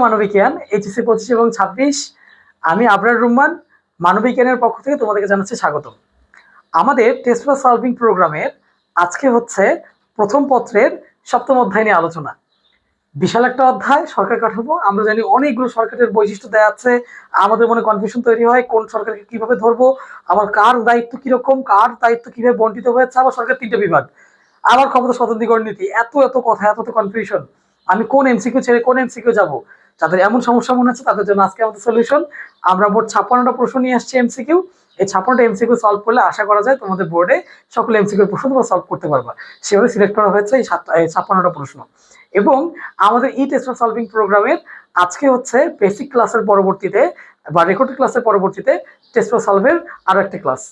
মানবিক জ্ঞান এইচএসসি 25 এবং 26। আমি আবরার রহমান মানবিক জ্ঞানের পক্ষ থেকে তোমাদেরকে জানাচ্ছি স্বাগত। আমাদের টেস্ট বা সলভিং প্রোগ্রামের আজকে হচ্ছে প্রথম পত্রের সপ্তম অধ্যায় নিয়ে আলোচনা। বিশাল একটা অধ্যায়, সরকার কাঠামো। আমরা জানি অনেকগুলো সরকারের বৈশিষ্ট্য দেওয়া আছে। আমাদের মনে কনফিউশন তৈরি হয় কোন সরকারকে কিভাবে ধরবো, আবার কার দায়িত্ব কিরকম, কার দায়িত্ব কিভাবে বন্টিত হয়েছে, আবার সরকার 3টে বিভাগ, আবার ক্ষমতা স্বতন্ত্রীকরণ নীতি, এত এত কথা, এত কনফিউশন। আমি কোন এমসিকিউ ছেড়ে কোন এমসিকিউ যাব? যাদের এমন সমস্যা মনে হচ্ছে তাদের জন্য আজকে আমাদের সলিউশন। আমরা মোট 56টা প্রশ্ন নিয়ে আসছি এমসিকিউ। এই 56টা এমসিকিউ সলভ করলে আশা করা যায় তোমাদের বোর্ডে সকল এমসিকিউ প্রশ্ন তোমরা সলভ করতে পারবা। সেভাবে সিলেক্ট করা হয়েছে এই 56টা প্রশ্ন। এবং আমাদের ই টেস্ট সলভিং প্রোগ্রামের আজকে হচ্ছে বেসিক ক্লাসের পরবর্তীতে বা রেকর্ডেড ক্লাসের পরবর্তীতে টেস্ট সলভের আরো একটা ক্লাস।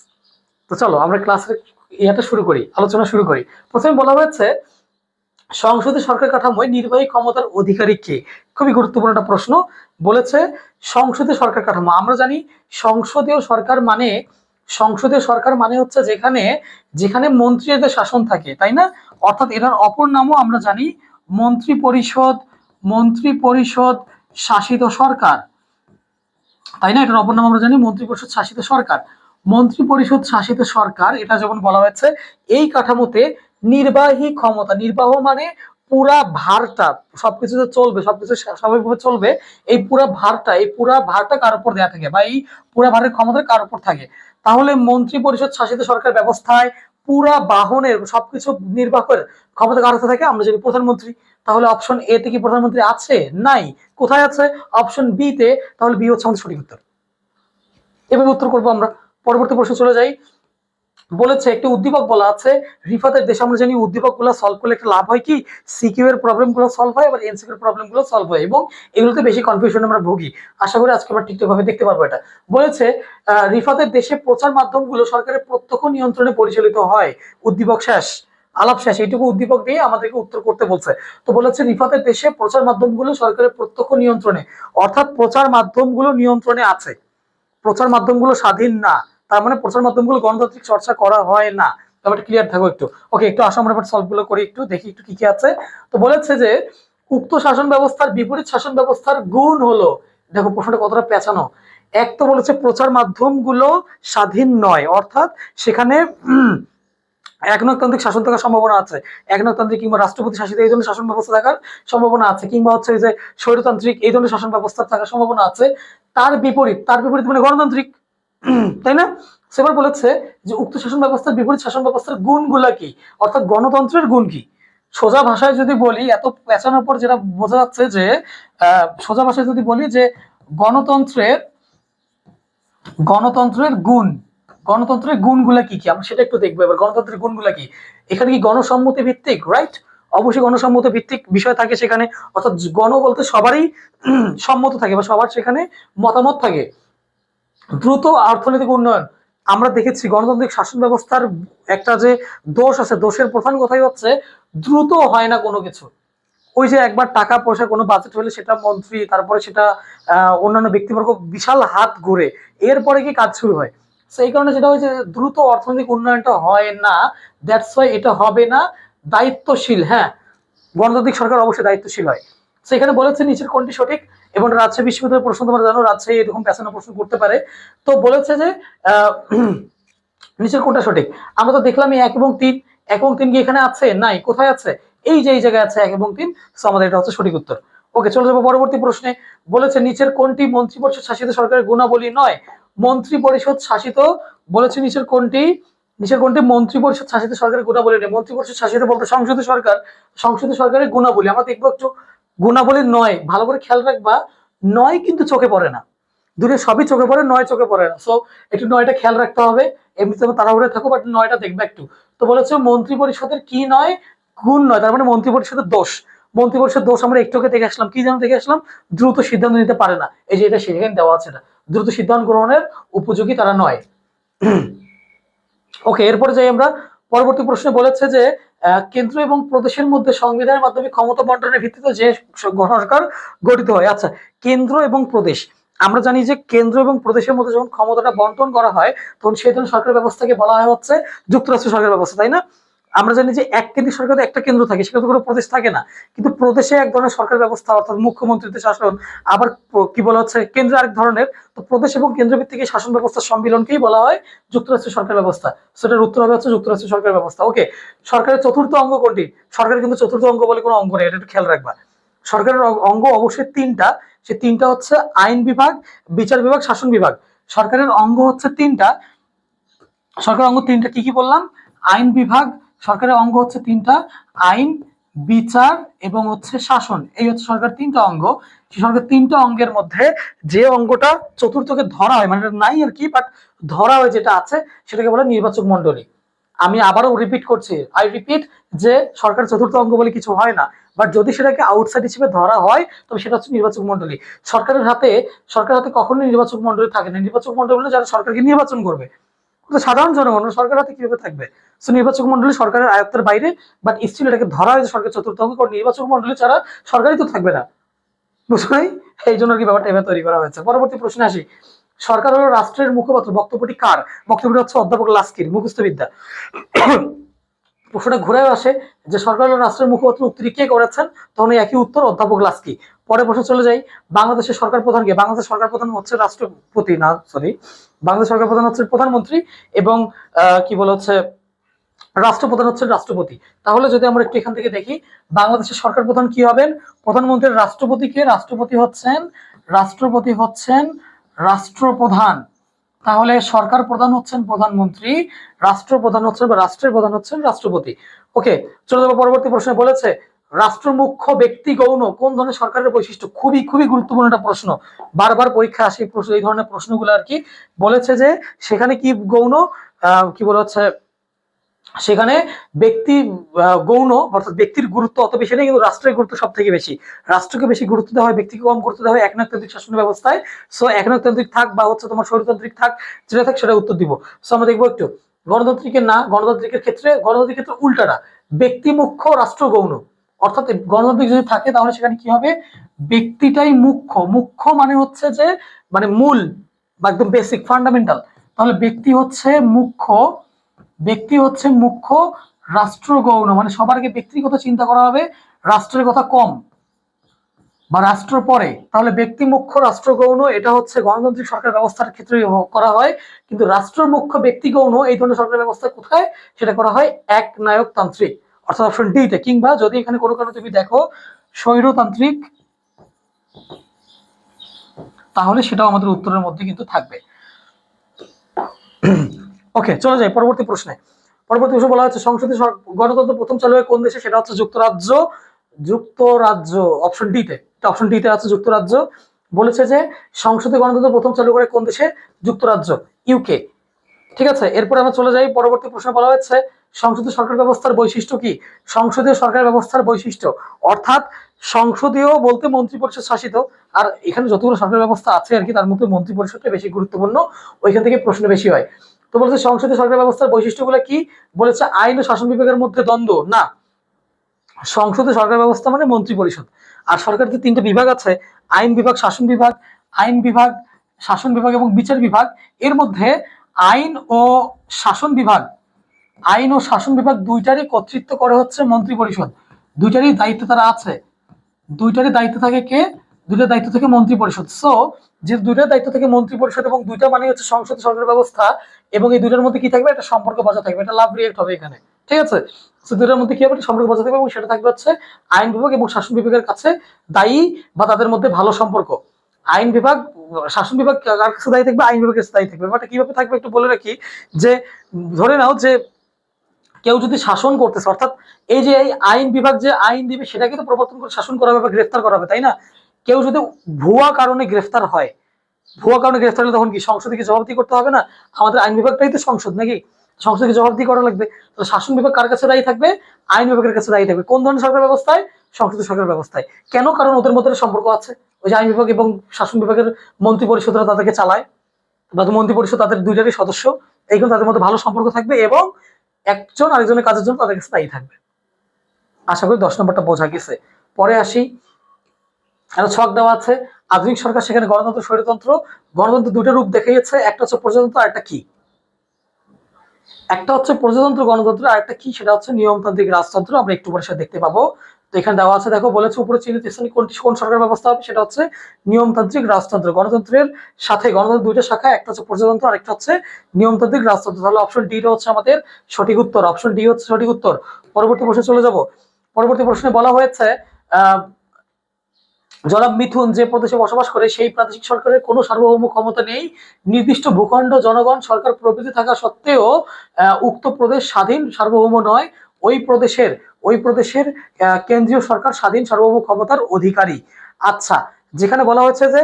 তো চলো আমরা ক্লাসের শুরু করি, আলোচনা শুরু করি। প্রথমে বলা হয়েছে সংসদীয় সরকার কাঠামোয় নির্বাহী ক্ষমতার অধিকারী কে? খুবই গুরুত্বপূর্ণ একটা প্রশ্ন। বলেছে সংসদীয় সরকার কাঠামো। আমরা জানি সংসদীয় সরকার মানে হচ্ছে যেখানে যেখানে মন্ত্রীদের শাসন থাকে, তাই না? অর্থাৎ এটার অপর নামও আমরা জানি মন্ত্রী পরিষদ শাসিত সরকার, তাই না? এটার অপর নাম আমরা জানি মন্ত্রী পরিষদ শাসিত সরকার। মন্ত্রী পরিষদ শাসিত সরকার, এটা যেমন বলা হয়েছে এই কাঠামোতে নির্বাহী ক্ষমতা, নির্বাহ মানে পুরা ভারটা, সবকিছু যে চলবে, সবকিছু স্বাভাবিকভাবে চলবে, এই পুরা ভারটা কার উপর দেয়া থাকে, বা এই পুরা ভারের ক্ষমতা কার উপর থাকে? তাহলে মন্ত্রী পরিষদ শাসিত সরকার ব্যবস্থায় পুরা বাহনের সবকিছু নির্বাহের ক্ষমতা কার হাতে থাকে? আমরা জানি প্রধানমন্ত্রী। তাহলে অপশন এ তে কি প্রধানমন্ত্রী আছে? নাই। কোথায় আছে? অপশন বি তে। তাহলে বি হচ্ছে আমাদের সঠিক উত্তর। এভাবে উত্তর করবো আমরা। পরবর্তী প্রশ্ন চলে যাই। বলেছে একটি উদ্দীপক বলা আছে রিফাতের দেশে। আমরা জানি উদ্দীপক গুলো সলভ করলে একটা লাভ হয় কি, সিকিউ এর প্রবলেম গুলো সলভ হয়, আবার এমসিকিউ এর প্রবলেম গুলো সলভ হয়, এবং এগুলোতে বেশি কনফিউশন আমরা ভুগি। আশা করি আজকে আমরা ঠিকঠাক ভাবে দেখতে পারবো এটা। বলেছে রিফাতের দেশে প্রচার মাধ্যমগুলো সরকারের প্রত্যক্ষ নিয়ন্ত্রণে পরিচালিত হয়। উদ্দীপক শেষ, আলাপ শেষ, এইটুকু উদ্দীপক দিয়ে আমাদেরকে উত্তর করতে বলছে। তো বলেছে রিফাতের দেশে প্রচার মাধ্যমগুলো সরকারের প্রত্যক্ষ নিয়ন্ত্রণে, অর্থাৎ প্রচার মাধ্যমগুলো নিয়ন্ত্রণে আছে, প্রচার মাধ্যমগুলো স্বাধীন না। তার মানে প্রচার মাধ্যমগুলো গণতান্ত্রিক চর্চা করা হয় না। ব্যাপারটা ক্লিয়ার থাকো একটু। ওকে, একটু আসো আমরা সলভ গুলো করি, একটু দেখি একটু কি কি আছে। তো বলেছে যে উক্ত শাসন ব্যবস্থার বিপরীত শাসন ব্যবস্থার গুণ হলো, দেখো প্রশ্নটা কতটা পেঁচানো। এক তো বলেছে প্রচার মাধ্যমগুলো স্বাধীন নয়, অর্থাৎ সেখানে একনায়কতান্ত্রিক শাসন থাকার সম্ভাবনা আছে, একনায়কতান্ত্রিক কিংবা রাষ্ট্রপতি শাসিত এই ধরনের শাসন ব্যবস্থা থাকার সম্ভাবনা আছে, কিংবা হচ্ছে যে স্বৈরতান্ত্রিক এই ধরনের শাসন ব্যবস্থা থাকার সম্ভাবনা আছে। তার বিপরীত মানে গণতান্ত্রিক, তাই না? সেবার বলেছে যে উক্ত শাসন ব্যবস্থার বিপরীত শাসন ব্যবস্থার গুণগুলা কি, অর্থাৎ গণতন্ত্রের গুণ কি? সোজা ভাষায় যদি বলি, এত পেছানোর পর যেটা বোঝা যাচ্ছে যে সোজা ভাষায় যদি বলি যে গণতন্ত্রের গুণগুলা কি কি, আমরা সেটা একটু দেখবো এবার। গণতন্ত্রের গুণগুলা কি? এখানে কি গণসম্মতি ভিত্তিক? রাইট, অবশ্যই গণসম্মতি ভিত্তিক বিষয় থাকে সেখানে, অর্থাৎ গণ বলতে সবারই সম্মত থাকে বা সবার সেখানে মতামত থাকে। দ্রুত অর্থনৈতিক উন্নয়ন, আমরা দেখেছি গণতান্ত্রিক শাসন ব্যবস্থার একটা যে দোষ আছে, দোষের প্রধান কথাই হচ্ছে দ্রুত হয় না কোনো কিছু। ওই যে একবার টাকা পয়সা কোনো বাজেট হলে সেটা মন্ত্রী, তারপরে সেটা অন্যান্য ব্যক্তিবর্গ বিশাল হাত ঘুরে, এরপরে কি কাজ শুরু হয়। সেই কারণে যেটা হয়েছে দ্রুত অর্থনৈতিক উন্নয়নটা হয় না, দ্যাটস ওয়াই এটা হবে না। দায়িত্বশীল, হ্যাঁ, গণতান্ত্রিক সরকার অবশ্যই দায়িত্বশীল হয়। সেখানে বলেছে নিচের কোনটি সঠিক? এবং রাজশাহী বিশ্ববিদ্যালয়ের প্রশ্ন তোমরা জানো, রাজশাহী এরকম পেছানো প্রশ্ন করতে পারে। তো বলেছে যে নিচের কোনটা সঠিক? আমরা তো দেখলাম এই 1 এবং 3, 1 এবং 3 কি এখানে আছে? নাই। কোথায় আছে? এই যে এই জায়গায় আছে 1 এবং 3। সো আমাদের এটা হচ্ছে সঠিক উত্তর। ওকে, চলে যাবো পরবর্তী প্রশ্নে। বলেছে নিচের কোনটি মন্ত্রিপরিষদ শাসিত সরকারের গুণাবলী নয়? মন্ত্রী পরিষদ শাসিত, বলেছে নিচের কোনটি মন্ত্রী পরিষদ শাসিত সরকারের গুণাবলী নেই? মন্ত্রী পরিষদ শাসিত বলতে সংসদীয় সরকারের গুণাবলী আমরা দেখবো একটু। গুণাবলী নয়, ভালো করে খেয়াল রাখবা, নয় কিন্তু চোখে পড়ে না, দূরে সবই চোখে পড়ে, নয় চোখে পড়ে না। সো একটু নয়টা খেয়াল রাখতে হবে। এমনিতে তাড়াহুড়ে থাকো, বাট নয়টা দেখবে একটু। তো বলেছে মন্ত্রী পরিষদের কি নয়? গুণ নয়, তার মানে মন্ত্রী পরিষদের দোষ। মন্ত্রী পরিষদ দোষ আমরা একটুকে দেখে আসলাম, কি যেন দেখে আসলাম? দ্রুত সিদ্ধান্ত নিতে পারে না। এই যে এটা সেখানে দেওয়া আছে, না দ্রুত সিদ্ধান্ত গ্রহণের উপযোগী তারা নয়। ওকে, এরপরে যাই আমরা পরবর্তী প্রশ্নে। বলেছে যে কেন্দ্র এবং প্রদেশের মধ্যে সংবিধানের মাধ্যমে ক্ষমতা বন্টনের ভিত্তিতে যে সরকার গঠিত হয়। আচ্ছা, কেন্দ্র এবং প্রদেশ, আমরা জানি যে কেন্দ্র এবং প্রদেশের মধ্যে যখন ক্ষমতাটা বন্টন করা হয় তখন সেই ধরনের সরকার ব্যবস্থাকে বলা হয় হচ্ছে যুক্তরাষ্ট্র সরকার ব্যবস্থা, তাই না? আমরা জানি যে এক কেন্দ্রিক সরকারে একটা কেন্দ্র থাকে, সেটা তো কোনো প্রদেশ থাকে না, কিন্তু প্রদেশে এক ধরনের সরকার ব্যবস্থা অর্থাৎ মুখ্যমন্ত্রীদের শাসন, আবার কি বলা হচ্ছে কেন্দ্রে আরেক ধরনের। তো প্রদেশ এবং কেন্দ্রভিত্তিক শাসন ব্যবস্থার সম্মিলনকেই বলা হয় যুক্তরাষ্ট্রের সরকার ব্যবস্থা। সেটার উত্তর হবে হচ্ছে যুক্তরাষ্ট্রের সরকার ব্যবস্থা। ওকে, সরকারের চতুর্থ অঙ্গ কোনটি? সরকারের কিন্তু চতুর্থ অঙ্গ বলে কোনো অঙ্গ নেই, এটা একটু খেয়াল রাখবা। সরকারের অঙ্গ অবশ্যই তিনটা, সে তিনটা হচ্ছে আইন বিভাগ, বিচার বিভাগ, শাসন বিভাগ। সরকারের অঙ্গ হচ্ছে তিনটা। সরকারের অঙ্গ তিনটা, কি কি বললাম? আইন বিভাগ, সরকারের অঙ্গ হচ্ছে তিনটা, আইন, বিচার এবং হচ্ছে শাসন। এই হচ্ছে সরকার তিনটা অঙ্গ। সরকার তিনটা অঙ্গের মধ্যে যে অঙ্গটা চতুর্থকে ধরা হয়, মানে নাই আর কি, বাট ধরা হয় যেটা আছে সেটাকে বলে নির্বাচক মন্ডলী। আমি আবারও রিপিট করছি, আই রিপিট, যে সরকার চতুর্থ অঙ্গ বলে কিছু হয় না, বাট যদি সেটাকে আউটসাইড হিসেবে ধরা হয় তবে সেটা হচ্ছে নির্বাচক মন্ডলী। সরকারের হাতে কখনোই নির্বাচক মন্ডলী থাকে না। নির্বাচক মন্ডলী যারা সরকারকে নির্বাচন করবে, সাধারণ জনগণ সরকার হাতে কিভাবে থাকবে? নির্বাচক মন্ডলী সরকারের আয়ত্তের বাইরে, বাট স্টিল এটাকে ধরা হয় সরকার চতুর্থ অঙ্গ, কারণ নির্বাচক মন্ডলী ছাড়া সরকারই তো থাকবে না, বুঝছো নাই? এই জন্য কি ব্যাপারটা এভাবে তৈরি করা হয়েছে। পরবর্তী প্রশ্নে আসি, সরকার হলো রাষ্ট্রের মুখপাত্র। বক্তব্যটি কার? বক্তব্যটি হচ্ছে অধ্যাপক লাস্কির, মুখস্থ বিদ্যা। প্রশ্নটা ঘুরে আসে যে সরকার হলো রাষ্ট্রের মুখপাত্র, উত্তরটি কে করেছেন? তখন একই উত্তর, অধ্যাপক লাস্কি। পরে প্রশ্ন চলে যাই, বাংলাদেশের সরকার প্রধান কে? বাংলাদেশের সরকার প্রধান হচ্ছে রাষ্ট্রপতি, না সরি, বাংলাদেশ সরকার প্রধান হচ্ছে প্রধানমন্ত্রী, এবং কি বলে হচ্ছে রাষ্ট্রপ্রধান হচ্ছে রাষ্ট্রপতি। তাহলে যদি আমরা একটু এখান থেকে দেখি, বাংলাদেশের সরকার প্রধান কি হবেন? প্রধানমন্ত্রীর রাষ্ট্রপতিকে, রাষ্ট্রপতি হচ্ছেন রাষ্ট্রপ্রধান। তাহলে সরকার প্রধান হচ্ছেন প্রধানমন্ত্রী, রাষ্ট্রপ্রধান হচ্ছেন বা রাষ্ট্রের প্রধান হচ্ছেন রাষ্ট্রপতি। ওকে, চলে যাবো পরবর্তী প্রশ্নে। বলেছে রাষ্ট্র মুখ্য ব্যক্তি গৌণ কোন ধরনের সরকারের বৈশিষ্ট্য? খুবই খুবই গুরুত্বপূর্ণ একটা প্রশ্ন, বারবার পরীক্ষা আসে প্রশ্ন, এই ধরনের প্রশ্নগুলো আর কি। বলেছে যে সেখানে কি গৌণ, কি বলা হচ্ছে, সেখানে ব্যক্তি গৌণ, অর্থাৎ ব্যক্তির গুরুত্ব অত বেশি নেই, কিন্তু রাষ্ট্রের গুরুত্ব সব থেকে বেশি। রাষ্ট্রকে বেশি গুরুত্ব দেওয়া হয়, ব্যক্তিকে কম গুরুত্ব দেওয়া হয় একনায়কতান্ত্রিক শাসন ব্যবস্থায়। সো একনায়কতান্ত্রিক থাক বা হচ্ছে তোমার স্বৈরতান্ত্রিক থাক, যেটা থাক সেটা উত্তর দিব। সো আমরা দেখবো একটু গণতান্ত্রিকের না, গণতান্ত্রিকের ক্ষেত্রে উল্টাটা, ব্যক্তি মুখ্য রাষ্ট্র গৌণ। অর্থাৎ গণতান্ত্রিক যদি থাকে তাহলে সেখানে কি হবে? ব্যক্তিটাই মুখ্য। মুখ্য মানে হচ্ছে যে মানে মূল বা একদম বেসিক ফান্ডামেন্টাল। তাহলে ব্যক্তি হচ্ছে মুখ্য, রাষ্ট্র গৌণ, মানে সবার আগে ব্যক্তির কথা চিন্তা করা হবে, রাষ্ট্রের কথা কম বা রাষ্ট্র পরে। তাহলে ব্যক্তি মুখ্য রাষ্ট্র গৌণ, এটা হচ্ছে গণতান্ত্রিক সরকার ব্যবস্থার ক্ষেত্রে করা হয়। কিন্তু রাষ্ট্র মুখ্য ব্যক্তি গৌণ এই ধরনের সরকার ব্যবস্থা কোথায়? সেটা করা হয় একনায়কতান্ত্রিক, অর্থাৎ অপশন ডি তে। কিংবা যদি এখানে কোনো কারণে তুমি দেখো স্বৈরতান্ত্রিক, তাহলে সেটাও আমাদের উত্তরের মধ্যে কিন্তু থাকবে। ওকে, চলে যাই পরবর্তী প্রশ্নে। পরবর্তী প্রশ্ন বলা হচ্ছে সংসদে গণতন্ত্র প্রথম চালু হয় কোন দেশে? সেটা হচ্ছে যুক্তরাজ্য। অপশন ডি তে, অপশন ডি তে আছে যুক্তরাজ্য। বলেছে যে সংসদে গণতন্ত্র প্রথম চালু করে কোন দেশে? যুক্তরাজ্য, ইউকে। ঠিক আছে, এরপর আমরা চলে যাই পরবর্তী প্রশ্ন। বলা হচ্ছে সংসদীয় সরকার ব্যবস্থার বৈশিষ্ট্য কি? সংসদীয় সরকার ব্যবস্থার বৈশিষ্ট্য অর্থাৎ সংসদীয় বলতে মন্ত্রিপরিষদ শাসিত, আর এখানে যতগুলো সরকার ব্যবস্থা আছে আর কি তার মধ্যে মন্ত্রিপরিষদটা বেশি গুরুত্বপূর্ণ, ওইখান থেকে প্রশ্ন বেশি হয়। তো বলছে সংসদীয় সরকার ব্যবস্থার বৈশিষ্ট্যগুলো কি? বলেছে আইন ও শাসন বিভাগের মধ্যে দ্বন্দ্ব না। সংসদীয় সরকার ব্যবস্থা মানে মন্ত্রিপরিষদ। আর সরকারের যে তিনটে বিভাগ আছে, আইন বিভাগ, শাসন বিভাগ, আইন বিভাগ, শাসন বিভাগ এবং বিচার বিভাগ, এর মধ্যে আইন ও শাসন বিভাগ, দুইটারই কর্তৃত্ব করে হচ্ছে মন্ত্রিপরিষদ। দুইটারই দায়িত্ব তারা আছে, দুইটারই দায়িত্ব থাকে কে? দুইটার দায়িত্ব থেকে মন্ত্রিপরিষদ। সো যে দুইটার দায়িত্ব থেকে মন্ত্রিপরিষদ এবং দুইটা মানে হচ্ছে সংসদ সরকার ব্যবস্থা, এবং এই দুইটার মধ্যে কি থাকবে? একটা সম্পর্ক বজায় থাকবে, এটা লাভ রিয়েক্ট হবে এখানে। ঠিক আছে, সো দুইটার মধ্যে কি হবে? সম্পর্ক বজায় থাকবে, এবং সেটা থাকবে হচ্ছে আইন বিভাগ এবং শাসন বিভাগের কাছে দায়ী, বা তাদের মধ্যে ভালো সম্পর্ক। আইন বিভাগ, শাসন বিভাগ কার কাছে দায়ী থাকবে? আইন বিভাগের কাছে দায়ী থাকবে। ব্যাপারটা কিভাবে থাকবে একটু বলে রাখি, যে ধরে নাও যে কেউ যদি শাসন করতেছে, অর্থাৎ এই যে এই আইন বিভাগ যে আইন দিবে সেটাকে তো প্রবর্তন করে শাসন করা হবে বা গ্রেফতার করা হবে, তাই না? কেউ যদি ভুয়া কারণে গ্রেফতার হয়, হলে তখন কি সংসদে কি জবাবদিহি করতে হবে না? আমাদের আইন বিভাগটাই তো সংসদ, নাকি? সংসদকে জবাবদিহি করা লাগবে। তো শাসন বিভাগ কার কাছে দায়ী থাকবে? আইন বিভাগের কাছে দায়ী থাকবে। কোন ধরনের সরকার ব্যবস্থায়? সংসদীয় সরকার ব্যবস্থায়। কেন? কারণ ওদের মধ্যে সম্পর্ক আছে। ওই যে আইন বিভাগ এবং শাসন বিভাগের মন্ত্রী পরিষদরা তাদেরকে চালায়, বা মন্ত্রী পরিষদ তাদের দুইটারই সদস্য, এইগুলো তাদের মধ্যে ভালো সম্পর্ক থাকবে, এবং একজন আরেকজনের কাজের জন্য তাদের কাছে দায়ী থাকবে। আশা করি 10 নম্বরটা বোঝা গেছে। পরে আসি, একটা ছক দেওয়া আছে, আধুনিক সরকার, সেখানে গণতন্ত্র, স্বৈরতন্ত্র। গণতন্ত্র দুটো রূপ দেখিয়েছে, একটা হচ্ছে প্রজাতন্ত্র আর একটা কি? একটা হচ্ছে প্রজাতন্ত্র গণতন্ত্র, আর একটা কি সেটা হচ্ছে নিয়মতান্ত্রিক রাজতন্ত্র। আমরা একটু পরে সেটা দেখতে পাবো। তো এখানে দেওয়া আছে, দেখো বলেছে উপরে চিহ্নিত স্থানে কোনটি কোন সরকার ব্যবস্থা হবে, সেটা হচ্ছে নিয়মতান্ত্রিক রাজতন্ত্র। গণতন্ত্রের সাথে গণতন্ত্র দুইটা শাখা, একটা হচ্ছে প্রজাতন্ত্র আর একটা হচ্ছে নিয়মতান্ত্রিক রাজতন্ত্র। তাহলে অপশন ডি হচ্ছে আমাদের সঠিক উত্তর, অপশন ডি হচ্ছে সঠিক উত্তর। পরবর্তী প্রশ্নে চলে যাব। পরবর্তী প্রশ্নে বলা হয়েছে আহ জনাব মিথুন যে প্রদেশে বসবাস করে সেই প্রাদেশিক সরকারের কোনো সার্বভৌম ক্ষমতা নেই, নির্দিষ্ট ভূখণ্ড জনগণ সরকার প্রভৃতি থাকা সত্ত্বেও উক্ত প্রদেশ স্বাধীন সার্বভৌম নয়, ওই প্রদেশের কেন্দ্রীয় সরকার স্বাধীন সার্বভৌম ক্ষমতার অধিকারী। আচ্ছা, যেখানে বলা হয়েছে যে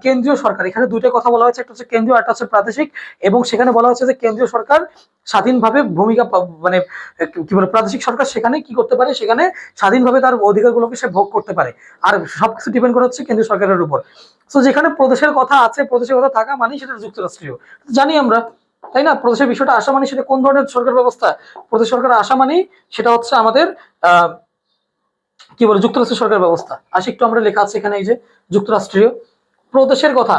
কেন্দ্রীয় সরকার, এখানে দুইটা কথা বলা হয়েছে, একটা হচ্ছে কেন্দ্রীয়, একটা হচ্ছে প্রাদেশিক। এবং সেখানে বলা হচ্ছে যে কেন্দ্রীয় সরকার স্বাধীনভাবে ভূমিকা মানে কি বলে প্রাদেশিক সরকার সেখানে কি করতে পারে, সেখানে স্বাধীনভাবে তার অধিকারগুলোকে সে ভোগ করতে পারে। আর সবকিছু ডিপেন্ড করে হচ্ছে কেন্দ্রীয় সরকারের উপর। তো যেখানে প্রদেশের কথা আছে, প্রদেশের কথা থাকা মানে সেটা যুক্তরাষ্ট্রীয়, জানি আমরা, তাই না? প্রদেশের বিষয়টা আসা মানে সেটা কোন ধরনের সরকার ব্যবস্থা? প্রদেশ সরকার আসা মানে সেটা হচ্ছে আমাদের কি বলে যুক্তরাষ্ট্রের সরকার ব্যবস্থা। আসি একটু, আমরা লেখা আছে এখানে এই যে যুক্তরাষ্ট্রীয়। প্রদেশের কথা,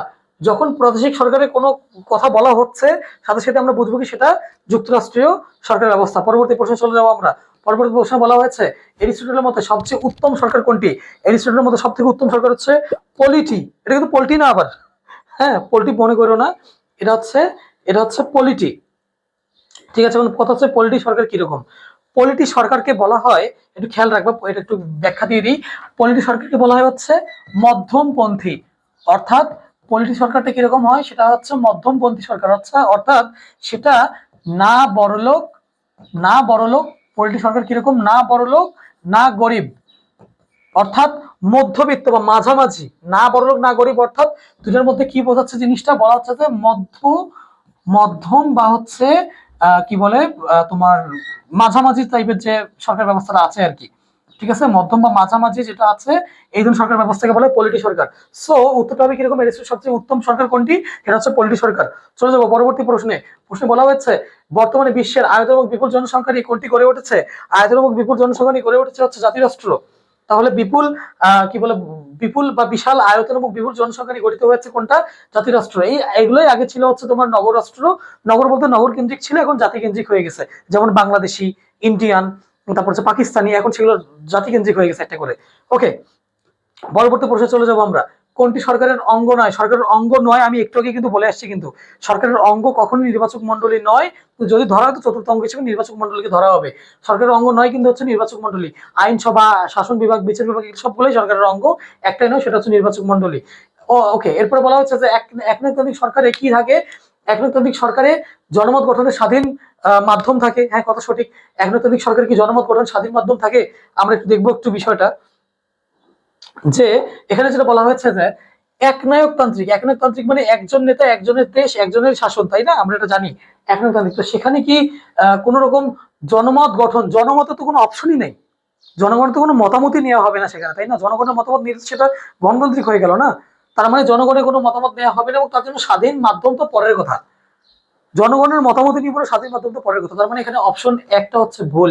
যখন প্রাদেশিক সরকারের কোনো কথা বলা হচ্ছে সাথে সাথে আমরা বুঝবো কি সেটা যুক্তরাষ্ট্রীয় সরকার ব্যবস্থা। পরবর্তী প্রশ্নে চলে যাবো আমরা। পরবর্তী প্রশ্নে বলা হয়েছে এরিস্টটলের মতে সবচেয়ে উত্তম সরকার কোনটি? এরিস্টটলের মতে সব থেকে উত্তম সরকার হচ্ছে পলিটি। এটা কিন্তু পলিটি না আবার, হ্যাঁ পলিটি মনে করো না, এটা হচ্ছে পলিটি। ঠিক আছে, এখন কথা হচ্ছে পলিটি সরকার কিরকম। পলিটি সরকারকে বলা হয়, একটু খেয়াল রাখবা, এটা একটু ব্যাখ্যা দিয়ে দিই। পলিটি সরকারকে বলা হয় হচ্ছে মধ্যমপন্থী। অর্থাৎ পলিটি সরকারটা কিরকম হয়, সেটা হচ্ছে মধ্যমপন্থী সরকার, হচ্ছে অর্থাৎ সেটা না বড়লোক, না বড়লোক। পলিটি সরকার কিরকম, না বড়লোক না গরিব, অর্থাৎ মধ্যবিত্ত বা মাঝামাঝি। না বড়লোক না গরিব, অর্থাৎ দুটার মধ্যে কি বোঝাচ্ছে জিনিসটা, বলা হচ্ছে যে মধ্যম বা হচ্ছে কি বলে তোমার মাঝামাঝি টাইপের যে সরকার ব্যবস্থাটা আছে আর কি। ঠিক আছে, মধ্যম বা মাঝামাঝি যেটা আছে এই ধরনের সরকার ব্যবস্থাকে বলে পলিটি সরকার। সো উত্তরটা হবে কিরকম, এর সবচেয়ে উত্তম সরকার কোনটি, এটা হচ্ছে পলিটি সরকার। চলে যাবো পরবর্তী প্রশ্নে বলা হয়েছে বর্তমানে বিশ্বের আয়তন এবং বিপুল জনসংখ্যা নিয়ে কোনটি গড়ে উঠেছে? আয়তন এবং বিপুল জনসংখ্যা নিয়ে গড়ে উঠেছে হচ্ছে জাতিরাষ্ট্র। তাহলে বিপুল কি বলে বিপুল বা বিশাল আয়তন এবং বিপুল জনসংখ্যা নিয়ে গঠিত হয়েছে কোনটা? জাতিরাষ্ট্র। এগুলোই আগে ছিল হচ্ছে তোমার নগররাষ্ট্র। নগর বলতে নগর কেন্দ্রিক ছিল, এখন জাতি কেন্দ্রিক হয়ে গেছে। যেমন বাংলাদেশি, ইন্ডিয়ান, তারপর হচ্ছে পাকিস্তানি, এখন সেগুলো জাতি কেন্দ্রিক হয়ে গেছে একটা করে। ওকে, পরবর্তী প্রশ্নে চলে যাবো আমরা। কোনটি সরকারের অঙ্গ নয়? সরকারের অঙ্গ নয়, আমি একটু আগে কিন্তু বলে আসছি, কিন্তু সরকারের অঙ্গ কখনোই নির্বাচক মন্ডলী নয়। যদি ধরা হয় তো চতুর্থ অঙ্গ হিসেবে নির্বাচক মন্ডলীকে ধরা হবে। সরকারের অঙ্গ নয় কিন্তু হচ্ছে নির্বাচক মন্ডলী। আইনসভা, শাসন বিভাগ, বিচার বিভাগ সবগুলোই সরকারের অঙ্গ, একটাই নয়, সেটা হচ্ছে নির্বাচক মন্ডলী। ওকে, এরপরে বলা হচ্ছে যে একনায়কতান্ত্রিক সরকারে কি থাকে? একনায়কতান্ত্রিক সরকারে জনমত গঠনের স্বাধীন মাধ্যম থাকে। হ্যাঁ, কথা সঠিক। একনায়কতান্ত্রিক সরকারে কি জনমত গঠনের স্বাধীন মাধ্যম থাকে? আমরা একটু দেখবো একটু বিষয়টা, যে এখানে যেটা বলা হয়েছে যে একনায়কতান্ত্রিক মানে একজন নেতা, একজনের দেশ, একজনের শাসন, তাই না? আমরা এটা জানি একনায়কতান্ত্রিক। তো সেখানে কি কোন রকম জনমত গঠন, জনমতে তো কোনো অপশনই নেই, জনগণের তো কোনো মতামতই নেওয়া হবে না সেখানে, তাই না? জনগণের মতামত নিয়ে সেটা গণতান্ত্রিক হয়ে গেল না? তার মানে জনগণের কোনো মতামত নেওয়া হবে না, এবং তার জন্য স্বাধীন মাধ্যম তো পরের কথা। জনগণের মতামত নিয়ে পুরো স্বাধীন মাধ্যম তো পরের কথা। তার মানে এখানে অপশন একটা হচ্ছে ভুল।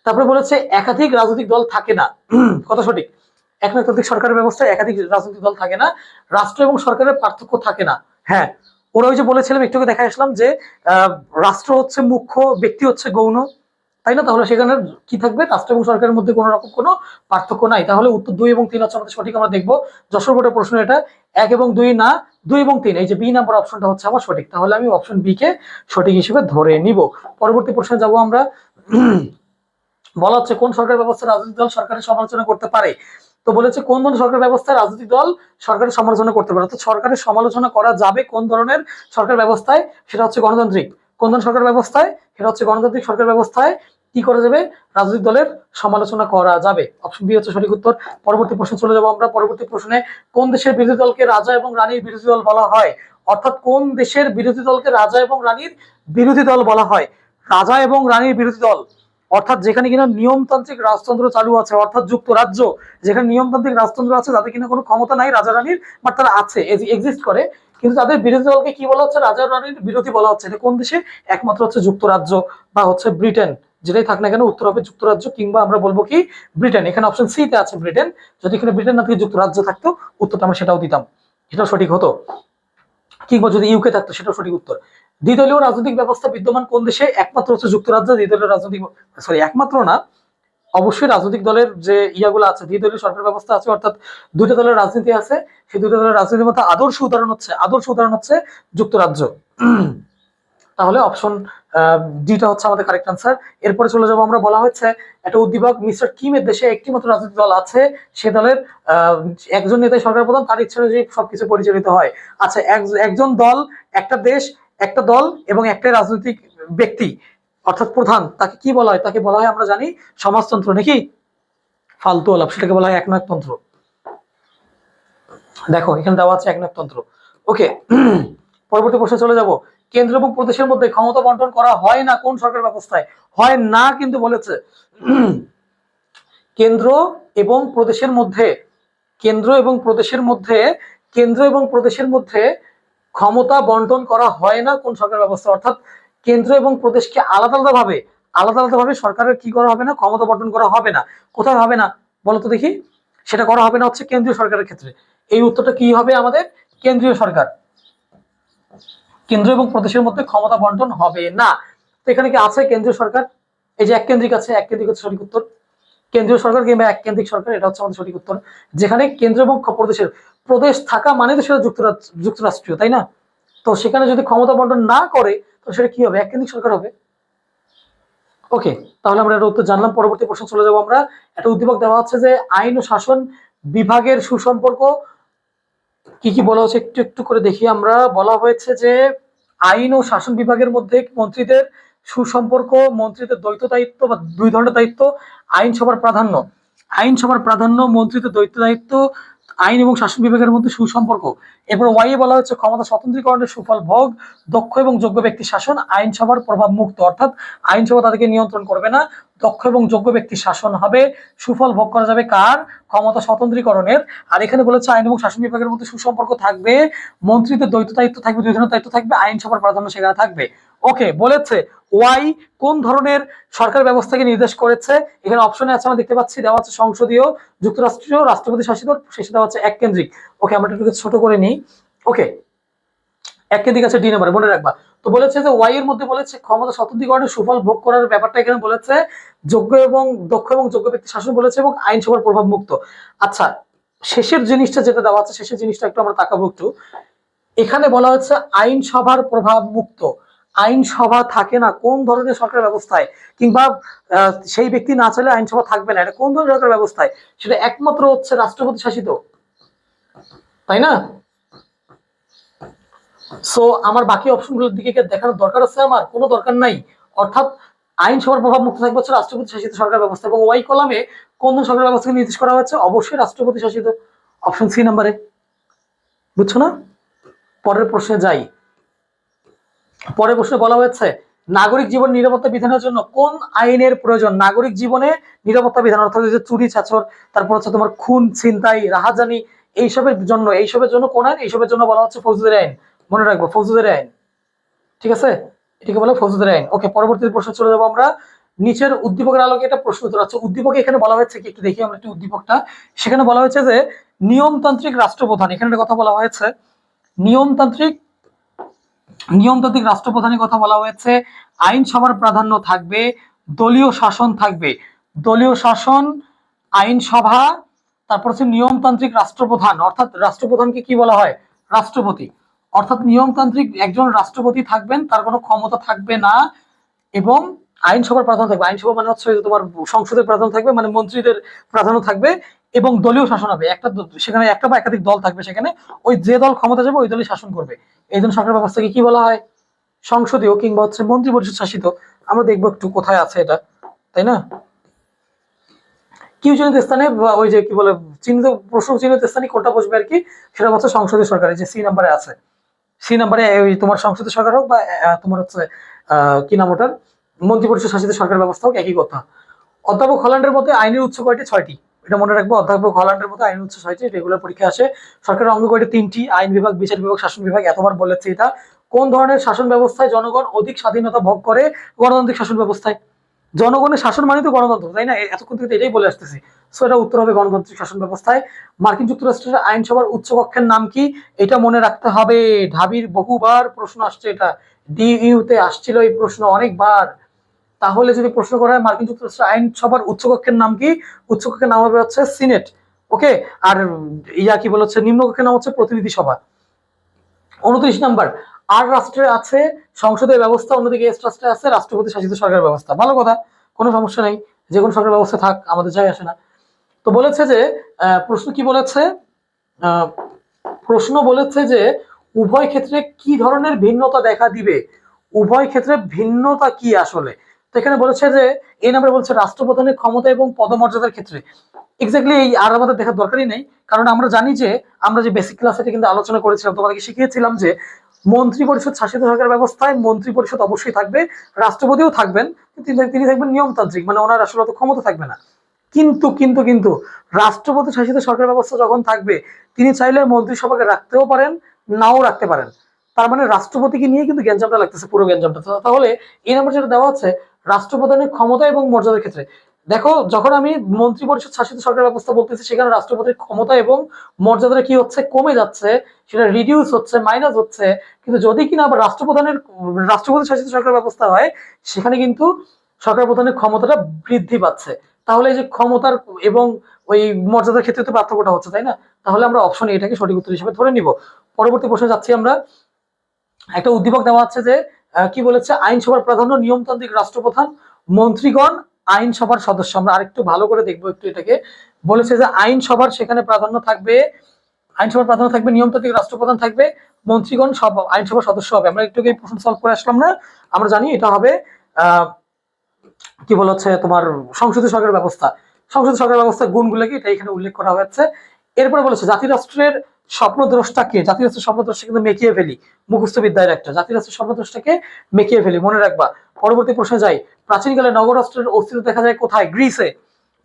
তারপরে বলেছে একাধিক রাজনৈতিক দল থাকে না। কথা সঠিক। একনায়কতান্ত্রিক সরকারের ব্যবস্থায় একাধিক রাজনৈতিক দল থাকে না। রাষ্ট্র এবং সরকারের পার্থক্য থাকে না। হ্যাঁ, ওরা ওই যে বলেছিলাম একটু আগে দেখা আসলাম যে রাষ্ট্র হচ্ছে মুখ্য, ব্যক্তি হচ্ছে গৌণ, তাই না? তাহলে সেখানে কি থাকবে, রাষ্ট্র এবং সরকারের মধ্যে কোনো রকম কোনো পার্থক্য নাই। তাহলে উত্তর 2 এবং 3 হচ্ছে আমাদের সঠিক। আমরা দেখবো যশোর বোর্ডের প্রশ্ন এটা, 1 এবং 2 না, 2 এবং 3, এই যে বি নাম্বার অপশনটা হচ্ছে আমার সঠিক। তাহলে আমি অপশন বি কে সঠিক হিসেবে ধরে নিব। পরবর্তী প্রশ্নে যাব আমরা। বলা হচ্ছে কোন সরকার ব্যবস্থা রাজনৈতিক দল সরকারের সমালোচনা করতে পারে? তো বলেছে কোন ধরনের সরকার ব্যবস্থায় রাজনৈতিক দল সরকারের সমালোচনা করতে পারে, অর্থাৎ সরকারের সমালোচনা করা যাবে কোন ধরনের সরকার ব্যবস্থায়, সেটা হচ্ছে গণতান্ত্রিক। কোন ধরনের সরকার ব্যবস্থায়? সেটা হচ্ছে গণতান্ত্রিক সরকার ব্যবস্থায় কি করা যাবে, রাজনৈতিক দলের সমালোচনা করা যাবে। অপশন বি হচ্ছে সঠিক উত্তর। পরবর্তী প্রশ্নে চলে যাবো আমরা। পরবর্তী প্রশ্নে কোন দেশের বিরোধী দলকে রাজা এবং রানীর বিরোধী দল বলা হয়? অর্থাৎ কোন দেশের বিরোধী দলকে রাজা এবং রানীর বিরোধী দল বলা হয়? রাজা এবং রানীর বিরোধী দল, অর্থাৎ যেখানে কিনা নিয়মতান্ত্রিক রাজতন্ত্র চালু আছে, অর্থাৎ যুক্তরাজ্য, যেখানে নিয়মতান্ত্রিক রাজতন্ত্র আছে, যাদের কিনা কোনো ক্ষমতা নাই রাজা রানীর, বাট তারা আছে, এক্সিস্ট করে, কিন্তু তাদের বিরোধী দলকে কি বলা হচ্ছে, রাজা রানীর বিরোধী বলা হচ্ছে। এটা কোন দেশে? একমাত্র হচ্ছে যুক্তরাজ্য বা হচ্ছে ব্রিটেন, যেটাই থাক না কেন উত্তর হবে যুক্তরাজ্য, কিংবা আমরা বলবো কি ব্রিটেন। এখানে অপশন সি তে আছে ব্রিটেন। যদি এখানে ব্রিটেন না থেকে যুক্তরাজ্য থাকতো, উত্তরটা আমরা সেটাও দিতাম, সেটাও সঠিক হতো। কিংবা যদি ইউকে থাকতো, সেটাও সঠিক উত্তর। দ্বিদলীয় রাজনৈতিক ব্যবস্থা বিদ্যমান কোন দেশে? একমাত্র হচ্ছে যুক্তরাজ্য। দ্বিদলীয় রাজনৈতিক, সরি একমাত্র না, অবশ্যই রাজনৈতিক দলের যে ইয়াগুলো আছে, দ্বিদলীয় সরকার ব্যবস্থা আছে, অর্থাৎ দুইটা দলের রাজনীতি আছে, সেই দুইটা দলের রাজনীতির মধ্যে আদর্শ উদাহরণ হচ্ছে যুক্তরাজ্য। তাহলে অপশন ডিটা হচ্ছে আমাদের কারেক্ট আনসার। এরপরে চলে যাবো আমরা, বলা হচ্ছে একটা উদ্দীপক, মিস্টার কিমের দেশে একটি মাত্র রাজনৈতিক দল আছে, সে দলের একজন নেতাই সরকার প্রধান, তার ইচ্ছা অনুযায়ী সবকিছু পরিচালিত হয়। আচ্ছা, একজন দল, একটা দেশ, একটা দল এবং একটা রাজনৈতিক ব্যক্তি অর্থাৎ প্রধান, তাকে কি বলা হয়? তাকে বলা হয় আমরা জানি সমাজতন্ত্র, নাকি ফালতু আলাপ, সেটাকে বলা হয় একনায়কতন্ত্র। দেখো এখানে দেওয়া আছে একনায়কতন্ত্র। ওকে, পরবর্তী প্রশ্নে চলে যাব। কেন্দ্র এবং প্রদেশের মধ্যে ক্ষমতা বন্টন করা হয় না কোন সরকার ব্যবস্থায়? হয় না কিন্তু বলেছে। কেন্দ্র এবং প্রদেশের মধ্যে কেন্দ্র এবং প্রদেশের মধ্যে কেন্দ্র এবং প্রদেশের মধ্যে ক্ষমতা বন্টন করা হয় না কোন সরকার ব্যবস্থা? অর্থাৎ কেন্দ্র এবং প্রদেশকে আলাদা আলাদাভাবে সরকারের কি করা হবে না? ক্ষমতা বন্টন করা হবে না। কোথায় হবে না বলো তো দেখি? সেটা করা হবে না হচ্ছে কেন্দ্রীয় সরকারের ক্ষেত্রে। এই উত্তরটা কি হবে আমাদের? কেন্দ্রীয় সরকার। কেন্দ্র এবং প্রদেশের মধ্যে ক্ষমতা বন্টন হবে না। তো এখানে কি আছে কেন্দ্রীয় সরকার? এই যে এককেন্দ্রিক আছে, এককেন্দ্রিক হচ্ছে সঠিক উত্তর। কেন্দ্রীয় সরকার কিংবা এককেন্দ্রিক সরকার, এটা হচ্ছে আমাদের সঠিক উত্তর। যেখানে কেন্দ্র এবং প্রদেশের, প্রদেশ থাকা মানে তো সেটা যুক্তরাষ্ট্রীয়, তাই না? তো সেখানে যদি ক্ষমতা বন্টন না করে তো সেটা কি হবে? এককেন্দ্রিক সরকার হবে। ওকে, তাহলে আমরা এটা উত্তর জানলাম। পরবর্তী প্রশ্ন চলে যাবো আমরা। একটা উদ্দীপক দেওয়া হচ্ছে যে আইন ও শাসন বিভাগের সুসম্পর্ক কি কি বলা হচ্ছে একটু একটু করে দেখি আমরা। বলা হয়েছে যে আইন ও শাসন বিভাগের মধ্যে মন্ত্রীদের সুসম্পর্ক, মন্ত্রীদের দ্বৈত দায়িত্ব বা দুই ধরনের দায়িত্ব, আইনসভার প্রাধান্য, মন্ত্রীদের দ্বৈত দায়িত্ব, আইন এবং শাসন বিভাগের মধ্যে সুসম্পর্ক। এরপর ওয়াই বলা হচ্ছে ক্ষমতা স্বতন্ত্রীকরণের সুফল ভোগ, দক্ষ এবং যোগ্য ব্যক্তি শাসন, আইনসভার প্রভাব মুক্ত, অর্থাৎ আইনসভা তাদেরকে নিয়ন্ত্রণ করবে না, দক্ষ এবং যোগ্য ব্যক্তি শাসন হবে, সুফল ভোগ করা যাবে কার? ক্ষমতা স্বতন্ত্রীকরণের। আর এখানে বলেছে আইন এবং শাসন বিভাগের মধ্যে সুসম্পর্ক থাকবে, মন্ত্রীদের দ্বৈত দায়িত্ব থাকবে, দুই ধরনের দায়িত্ব থাকবে, আইনসভার প্রাধান্য সেখানে থাকবে। ওকে, বলেছে ওয়াই কোন ধরনের সরকার ব্যবস্থাকে নির্দেশ করেছে? এখানে অপশনে আছে, আমরা দেখতে পাচ্ছি দেওয়া আছে সংসদীয়, যুক্তরাষ্ট্রীয়, রাষ্ট্রপতি শাসিত, শেষে দেওয়া আছে এককেন্দ্রিক। ওকে, আমরা একটু ছোট করে নিই। ওকে, এককেন্দ্রিক আছে ডি নাম্বার, মনে রাখবা। তো বলেছে যে ওয়াই এর মধ্যে বলেছে ক্ষমতা স্বতন্ত্রীকরণের সুফল ভোগ করার ব্যাপারটা এখানে বলেছে, দক্ষ এবং যোগ্য ব্যক্তি শাসন বলেছে, এবং আইনসভার প্রভাব মুক্ত। আচ্ছা, শেষের জিনিসটা যেটা দেওয়া আছে, শেষের জিনিসটা একটু আমরা তাকাবো একটু। এখানে বলা হচ্ছে আইনসভার প্রভাব মুক্ত। আইনসভা থাকে না কোন ধরনের সরকার ব্যবস্থায়? কিংবা সেই ব্যক্তি না চাইলে আইনসভা থাকবে না, এটা কোন ধরনের সরকার ব্যবস্থায়? সেটা একমাত্র হচ্ছে রাষ্ট্রপতি শাসিত, তাই না? সো আমার বাকি অপশনগুলোর দিকে দেখানোর দরকার আছে? আমার কোনো দরকার নাই। অর্থাৎ আইনসভার প্রভাব মুক্ত থাকবে হচ্ছে রাষ্ট্রপতি শাসিত সরকার ব্যবস্থা, এবং ওয়াই কলামে কোন সরকার ব্যবস্থাকে নির্দেশ করা হয়েছে? অবশ্যই রাষ্ট্রপতি শাসিত, অপশন সি নাম্বারে। বুঝছো না? পরের প্রশ্নে যাই। পরের প্রশ্নে বলা হয়েছে নাগরিক জীবন নিরাপত্তা বিধানের জন্য কোন আইনের প্রয়োজন? নাগরিক জীবনে নিরাপত্তা বিধান, অর্থাৎ যে চুরি চাচর, তারপর হচ্ছে তোমার খুন ছিনতাই রাহাজানি, এইসবের জন্য কোন আইন? এইসবের জন্য বলা হচ্ছে ফৌজদারি আইন। মনে রাখবো, ফৌজদারি আইন। ঠিক আছে, এটাকে বলা ফৌজদারি আইন। ওকে, পরবর্তী প্রশ্ন চলে যাবো আমরা। নিচের উদ্দীপকের আলোকে একটা প্রশ্ন উত্তর আছে। উদ্দীপকে এখানে বলা হয়েছে কি একটু দেখি আমরা একটু উদ্দীপকটা। সেখানে বলা হয়েছে যে নিয়মতান্ত্রিক রাষ্ট্রপ্রধান, এখানে একটা কথা বলা হয়েছে, নিয়মতান্ত্রিক নিয়মতান্ত্রিক রাষ্ট্রপ্রধানের কথা বলা হয়েছে, আইনসভার প্রাধান্য থাকবে, দলীয় শাসন থাকবে, দলীয় শাসন, আইনসভা, তারপর হচ্ছে নিয়মতান্ত্রিক রাষ্ট্রপ্রধান, অর্থাৎ রাষ্ট্রপ্রধানকে কি বলা হয়? রাষ্ট্রপতি। অর্থাৎ নিয়মতান্ত্রিক একজন রাষ্ট্রপতি থাকবেন, তার কোনো ক্ষমতা থাকবে না, এবং আইনসভার প্রাধান্য থাকবে। আইনসভা মানে হচ্ছে তোমার সংসদের প্রাধান্য থাকবে, মানে মন্ত্রীদের প্রাধান্য থাকবে, এবং দলীয় শাসন হবে। সেখানে একটা বা একাধিক দল থাকবে, সেখানে ওই যে দল ক্ষমতা যাবে ওই দলই শাসন করবে। এই জন্য সরকার ব্যবস্থাকে কি বলা হয়? সংসদীয় কিংবা হচ্ছে মন্ত্রী পরিষদ শাসিত। আমরা দেখবো একটু কোথায় আছে এটা, তাই না? কিউ চিহ্নিত স্থানে, ওই যে কি বলে চিহ্নিত, প্রশ্ন চিহ্নিত স্থানে কোনটা বসবে আর কি, সেটা হচ্ছে সংসদীয় সরকার, যে সি নাম্বারে আছে। সি নাম্বারে ওই তোমার সংসদীয় সরকার হোক বা তোমার হচ্ছে কি নাম ওটার, মন্ত্রী পরিষদ শাসিত সরকার ব্যবস্থা হোক, একই কথা। অধ্যাপক হল্যান্ডের মতে আইনের উৎস কয়টি? 6টি। এটা মনে রাখবো, অধ্যাপক হল্যান্ডের মতে আইনের উৎস 6টি, রেগুলার পরীক্ষা আসে। সরকারের অঙ্গ কয়টি? 3টি, আইন বিভাগ, বিচার বিভাগ, শাসন বিভাগ, এতবার বলেছে এটা। কোন ধরনের শাসন ব্যবস্থায় জনগণ অধিক স্বাধীনতা ভোগ করে? গণতান্ত্রিক শাসন ব্যবস্থায়। জনগণের শাসন মানে তো গণতন্ত্র, তাই না? এতক্ষণ থেকে এটাই বলে আসতেছি। সো এটা উত্তর হবে গণতান্ত্রিক শাসন ব্যবস্থায়। মার্কিন যুক্তরাষ্ট্রের আইনসভার উচ্চ কক্ষের নাম কি? এটা মনে রাখতে হবে, ঢাবির বহুবার প্রশ্ন আসছে এটা। ডিইউতে আসছিল এই প্রশ্ন অনেকবার। তাহলে যদি প্রশ্ন করা হয় মার্কিন যুক্তরাষ্ট্রের আইনসভার উচ্চকক্ষের নাম কি? উচ্চকক্ষের নাম হবে হচ্ছে সিনেট। ওকে, আর কি বলেছে, নিম্নকক্ষের নাম হচ্ছে প্রতিনিধি সভা। 29 নাম্বার, আর রাষ্ট্রে আছে সংসদের ব্যবস্থা, অন্যদিকে এস রাষ্ট্রে আছে রাষ্ট্রপতি শাসিত সরকার ব্যবস্থা। ভালো কথা, কোনো সমস্যা নেই, যে কোনো সরকার ব্যবস্থা থাক, আমাদের যায় আসে না। তো বলেছে যে প্রশ্ন কি বলেছে, প্রশ্ন বলেছে যে উভয় ক্ষেত্রে কি ধরনের ভিন্নতা দেখা দিবে, উভয় ক্ষেত্রে ভিন্নতা কি আসলে। তো এখানে বলেছে যে এই নাম্বারে বলছে রাষ্ট্রপ্রধানের ক্ষমতা এবং পদমর্যাদার ক্ষেত্রে। এক্স্যাক্টলি এই আর আমাদের দেখার দরকারই নেই, কারণ আমরা জানি যে আমরা যে বেসিক ক্লাসে কিন্তু আলোচনা করেছিলাম, তোমাদেরকে শিখিয়েছিলাম যে মন্ত্রী পরিষদ শাসিত সরকার ব্যবস্থায় মন্ত্রী পরিষদ অবশ্যই থাকবে, রাষ্ট্রপতিও থাকবেন, তিনি থাকবেন নিয়মতান্ত্রিক, মানে ওনার আসলে অত ক্ষমতা থাকবে না। কিন্তু কিন্তু কিন্তু রাষ্ট্রপতি শাসিত সরকার ব্যবস্থা যখন থাকবে, তিনি চাইলে মন্ত্রিসভাকে রাখতেও পারেন, নাও রাখতে পারেন। তার মানে রাষ্ট্রপতিকে নিয়ে কিন্তু গ্যাঞ্জামটা লাগতেছে, পুরো গ্যাঞ্জামটা। তাহলে এই নাম্বার যেটা দেওয়া আছে রাষ্ট্রপ্রধানের ক্ষমতা এবং মর্যাদার ক্ষেত্রে, দেখো যখন আমি মন্ত্রী পরিষদ শাসিত সরকার ব্যবস্থা বলতেছি, সেখানে রাষ্ট্রপতির ক্ষমতা এবং মর্যাদাটা কি হচ্ছে, কমে যাচ্ছে, সেটা রিডিউস হচ্ছে, মাইনাস হচ্ছে। কিন্তু যদি কিনা আবার রাষ্ট্রপতি শাসিত সরকার ব্যবস্থা হয়, সেখানে কিন্তু সরকার প্রধানের ক্ষমতাটা বৃদ্ধি পাচ্ছে। তাহলে এই যে ক্ষমতার এবং ওই মর্যাদার ক্ষেত্রে তো পার্থক্যটা হচ্ছে, তাই না? তাহলে আমরা অপশন এটাকে সঠিক উত্তর হিসেবে ধরে নিব। পরবর্তী প্রশ্নে যাচ্ছি আমরা। একটা উদ্দীপক দেওয়া আছে যে কি বলেছে, আইনসভার প্রাধান্য নিয়মতান্ত্রিক রাষ্ট্রপ্রধান, মন্ত্রীগণ আইনসভার সদস্য। আমরা আরেকটু ভালো করে দেখবো একটু এটাকে। বলেছে যে আইনসভার সেখানে প্রাধান্য থাকবে, আইনসভার প্রাধান্য থাকবে, নিয়মতান্ত্রিক রাষ্ট্রপ্রধান থাকবে, মন্ত্রীগণ সব আইনসভার সদস্য হবে। আমরা একটু এই প্রশ্ন সলভ করে আসলাম না, আমরা জানি এটা হবে কি বলা হচ্ছে তোমার সংসদীয় সরকার ব্যবস্থা। সংসদীয় সরকার ব্যবস্থার গুণগুলোকে এটা এখানে উল্লেখ করা হয়েছে। এরপরে বলেছে জাতিরাষ্ট্রের স্বপ্নদ্রষ্টাকে, জাতিরাষ্ট্রের স্বপ্নদ্রষ্টা কিন্তু মেকিয়ে ফেলি, মুখস্থ বিদ্যার একটা, জাতিরাষ্ট্রের স্বপ্নদ্রষ্টাকে মেকিয়ে ফেলি, মনে রাখবা। পরবর্তী প্রশ্নে যাই। প্রাচীনকালে নগরাষ্ট্রের অস্তিত্ব দেখা যায় কোথায়? গ্রিসে।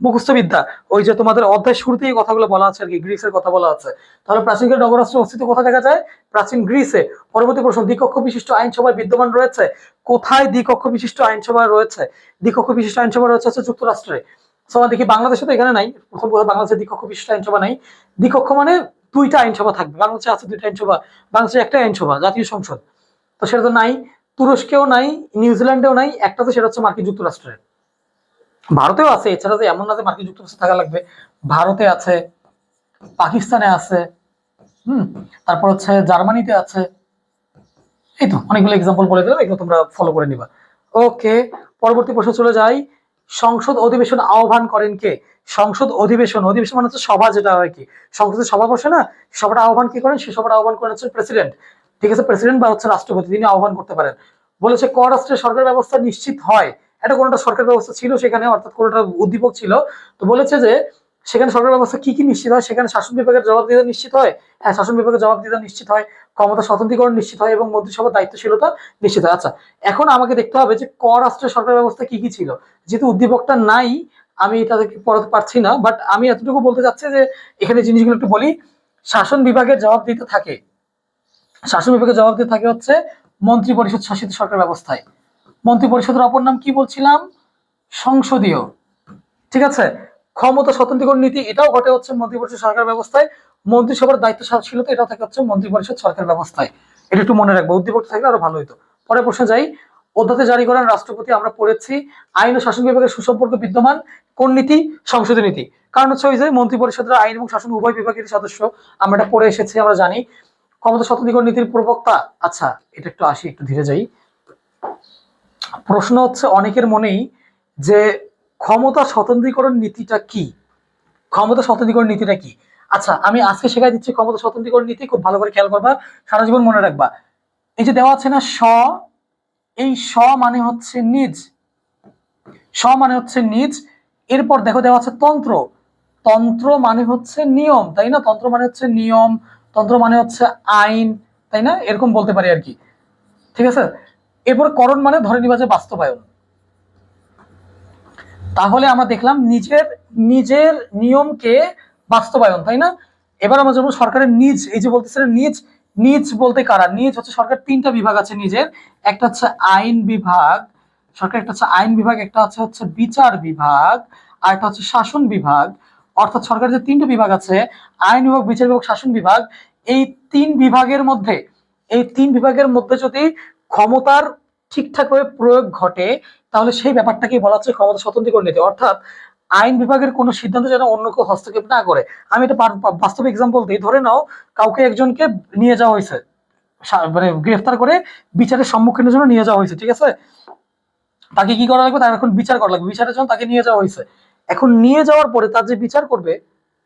মুখস্থ বিদ্যা, ওই যে তোমাদের অধ্যায় শুরুতেই কথাগুলো বলা আছে আর কি, গ্রিসের কথা বলা আছে। তাহলে প্রাচীনকালে নগরাষ্ট্রের অস্তিত্ব কোথায় দেখা যায়? প্রাচীন গ্রিসে। পরবর্তী প্রশ্ন, দ্বিকক্ষ বিশিষ্ট আইনসভায় বিদ্যমান রয়েছে কোথায়? দ্বিকক্ষ বিশিষ্ট আইনসভা রয়েছে, দ্বিকক্ষ বিশিষ্ট আইনসভা রয়েছে হচ্ছে যুক্তরাষ্ট্রে। দেখি বাংলাদেশে তো এখানে নাই, প্রথম কথা বাংলাদেশে দ্বিকক্ষ বিশিষ্ট আইনসভা নাই। দ্বিকক্ষ মানে দুইটা আইনসভা থাকবে, বাংলাদেশে আছে দুইটা আইনসভা, বাংলাদেশে একটা আইনসভা, জাতীয় সংসদ, তো সেটা তো নাই। তুরস্কেও নাই, নিউজিল্যান্ডেও নাই, একটা তো সেটা হচ্ছে মার্কিন যুক্তরাষ্ট্রের। ভারতেও আছে, এছাড়া যে এমন না যে মার্কিন যুক্তরাষ্ট্রে থাকা লাগবে, ভারতে আছে, পাকিস্তানে আছে, তারপর হচ্ছে জার্মানিতে আছে। এই তো অনেকগুলো এক্সাম্পল বলে দিলাম, এগুলো তোমরা ফলো করে নিবা। ওকে, পরবর্তী প্রশ্ন চলে যাই। সংসদ অধিবেশন আহ্বান করেন কে? সংসদ অধিবেশন, অধিবেশন মানে হচ্ছে সভা, যেটা হয় কি সংসদের সভা বসে না, সভাটা আহ্বান কি করেন? সে সভাটা আহ্বান করেন হচ্ছে প্রেসিডেন্ট। ঠিক আছে, প্রেসিডেন্ট বা হচ্ছে রাষ্ট্রপতি, তিনি আহ্বান করতে পারেন। বলেছে ক রাষ্ট্রের সরকার ব্যবস্থা নিশ্চিত হয়, এটা কোনটা সরকার ব্যবস্থা ছিল সেখানে, অর্থাৎ কোনটা উদ্দীপক ছিল। তো বলেছে যে সেখানে সরকার ব্যবস্থা কি কি নিশ্চিত হয়? সেখানে শাসন বিভাগের জবাবদিহিতা নিশ্চিত হয়। হ্যাঁ, শাসন বিভাগের জবাবদিহিতা নিশ্চিত হয়, ক্ষমতা স্বতন্ত্রীকরণ নিশ্চিত হয় এবং মন্ত্রিসভার দায়িত্বশীলতা নিশ্চিত হয়। আচ্ছা, এখন আমাকে দেখতে হবে যে ক রাষ্ট্রের সরকার ব্যবস্থা কি কি ছিল। যেহেতু উদ্দীপকটা নাই, আমি এটা পড়াতে পারছি না, বাট আমি এতটুকু বলতে চাচ্ছি যে এখানে জিনিসগুলো একটু বলি। শাসন বিভাগের জবাবদিহিতা থাকে, শাসন বিভাগের জবাবদিহিতা থাকে হচ্ছে মন্ত্রী পরিষদ শাসিত সরকার ব্যবস্থায়। মন্ত্রী পরিষদের অপর নাম কি বলছিলাম? সংসদীয়। ঠিক আছে, ক্ষমতা স্বতন্ত্রীকরণ নীতি, এটাও ঘটে হচ্ছে মন্ত্রিপরিষদ সরকার ব্যবস্থায়। মন্ত্রিসভার দায়িত্বশীলতা, এটাও থাকে হচ্ছে মন্ত্রিপরিষদ সরকার ব্যবস্থায়। এটা একটু মনে রাখবো, উদ্দীপক থাকলে আরো ভালো হতো। পরের প্রশ্নে যাই। অধ্যাদেশ জারি করেন রাষ্ট্রপতি, আমরা পড়েছি। আইন ও শাসন বিভাগের সুসম্পর্ক বিদ্যমান কোন নীতি? সংসদীয় নীতি। কারণ হচ্ছে ওই যে মন্ত্রী পরিষদের আইন এবং শাসন উভয় বিভাগের সদস্য, আমরা এটা পড়ে এসেছি, আমরা জানি। ক্ষমতা স্বতন্ত্রীকরণ নীতির প্রবক্তা। আচ্ছা, এটা একটু আসি, একটু ধীরে যাই। প্রশ্ন হচ্ছে অনেকের মনেই যে ক্ষমতা স্বতন্ত্রীকরণ নীতিটা কি? ক্ষমতা স্বতন্ত্রীকরণ নীতিটা কি? আচ্ছা, আমি আজকে শেখাই দিচ্ছি ক্ষমতা স্বতন্ত্রীকরণ নীতি, খুব ভালো করে খেয়াল করবা, সারা জীবন মনে রাখবা। এই যে দেওয়া আছে না স, এই স মানে হচ্ছে নিজ, স মানে হচ্ছে নিজ। এরপর দেখো দেওয়া আছে তন্ত্র, তন্ত্র মানে হচ্ছে নিয়ম, তাই না? তন্ত্র মানে হচ্ছে নিয়ম, তন্ত্র মানে হচ্ছে আইন, তাই না? এরকম বলতে পারি আর কি। ঠিক আছে, এরপর করণ মানে ধরে নিবা যে বাস্তবায়ন। তাহলে আমরা দেখলাম নিজের নিজের নিয়মকে বাস্তবায়ন, তাই না? এবার আমরা যেমন সরকারের নিজ, এই যে বলতেছিলেন নিজ, নিজ বলতে কারা? নিজ হচ্ছে সরকার তিনটা বিভাগ আছে নিজের, একটা হচ্ছে আইন বিভাগ, সরকার একটা হচ্ছে আইন বিভাগ, একটা হচ্ছে বিচার বিভাগ, আর একটা হচ্ছে শাসন বিভাগ। অর্থাৎ সরকারের যে তিনটা বিভাগ আছে, আইন বিভাগ, বিচার বিভাগ, শাসন বিভাগ, এই তিন বিভাগের মধ্যে, এই তিন বিভাগের মধ্যে যদি ক্ষমতার ঠিকঠাকভাবে প্রয়োগ ঘটে, তাহলে সেই ব্যাপারটাকেই বলা হচ্ছে ক্ষমতা স্বতন্ত্রীকরণ নীতি। অর্থাৎ আইন বিভাগের কোনো সিদ্ধান্ত যেন অন্য কেউ হস্তক্ষেপ না করে। আমি এটা বাস্তব এক্সাম্পল দিই। ধরে নাও কাউকে একজনকে নিয়ে যাওয়া হয়েছে, মানে গ্রেফতার করে বিচারের সম্মুখীনের জন্য নিয়ে যাওয়া হয়েছে, ঠিক আছে? তাকে কি করা লাগবে? তার এখন বিচার করা লাগবে। বিচারের জন্য তাকে নিয়ে যাওয়া হয়েছে। এখন নিয়ে যাওয়ার পরে তার যে বিচার করবে,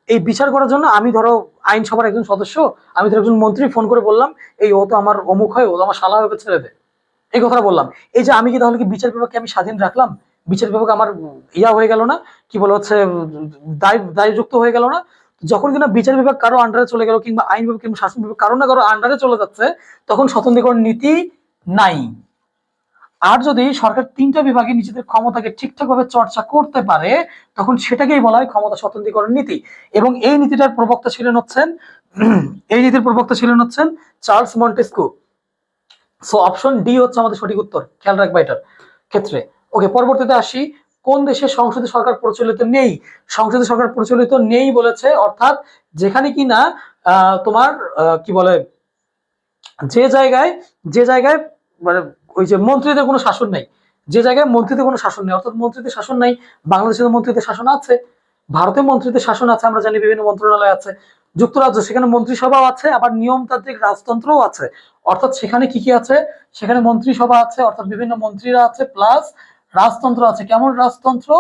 এই বিচার করার জন্য আমি ধরো আইনসভার একজন সদস্য, আমি ধরো একজন মন্ত্রী ফোন করে বললাম, এই ও তো আমার অমুক হয়, ও তো আমার শালা হয়ে ছেড়ে দে, এই কথাটা বললাম। এই যে আমি কি তাহলে কি বিচার বিভাগকে আমি স্বাধীন রাখলাম? বিচার বিভাগ আমার ইয়া হয়ে গেল না, কি বলে হচ্ছে দায়যুক্ত হয়ে গেল না? যখন কিনা বিচার বিভাগ কারো আন্ডারে চলে গেল, কিংবা আইন বিভাগ কিংবা শাসন বিভাগ কারো না কারো আন্ডারে চলে যাচ্ছে, তখন স্বতন্ত্রীকরণ নীতি নাই। আর যদি সরকার তিনটা বিভাগে নিজেদের ক্ষমতাকে ঠিকঠাক ভাবে চর্চা করতে পারে, তখন সেটাকেই বলা হয় ক্ষমতা স্বতন্ত্রীকরণ নীতি। এবং এই নীতিটার প্রবক্তা ছিলেন হচ্ছেন এই নীতির প্রবক্তা ছিলেন হচ্ছেন Charles Montesquieu. So option D হচ্ছে আমাদের সঠিক উত্তর, খেয়াল রাখবা এটার ক্ষেত্রে। ওকে, পরবর্তীতে আসি। কোন দেশে সংসদে সরকার প্রচলিত নেই? সংসদে সরকার প্রচলিত নেই বলেছে, অর্থাৎ যেখানে কিনা তোমার কি বলে, যে জায়গায় মানে ওই যে মন্ত্রীদের কোনো শাসন নাই, যে জায়গায় মন্ত্রীদের কোনো শাসন নেই, অর্থাৎ মন্ত্রীদের শাসন নাই। বাংলাদেশের মন্ত্রীদের শাসন আছে, ভারতে মন্ত্রীদের শাসন আছে, আমরা জানি বিভিন্ন মন্ত্রণালয় আছে। যুক্তরাজ্য, সেখানে মন্ত্রিসভাও আছে, আবার নিয়মতান্ত্রিক রাজতন্ত্রও আছে। অর্থাৎ সেখানে কি কি আছে? সেখানে মন্ত্রিসভা আছে, অর্থাৎ বিভিন্ন মন্ত্রীরা আছে, প্লাস রাজতন্ত্র আছে। কেমন রাজতন্ত্র?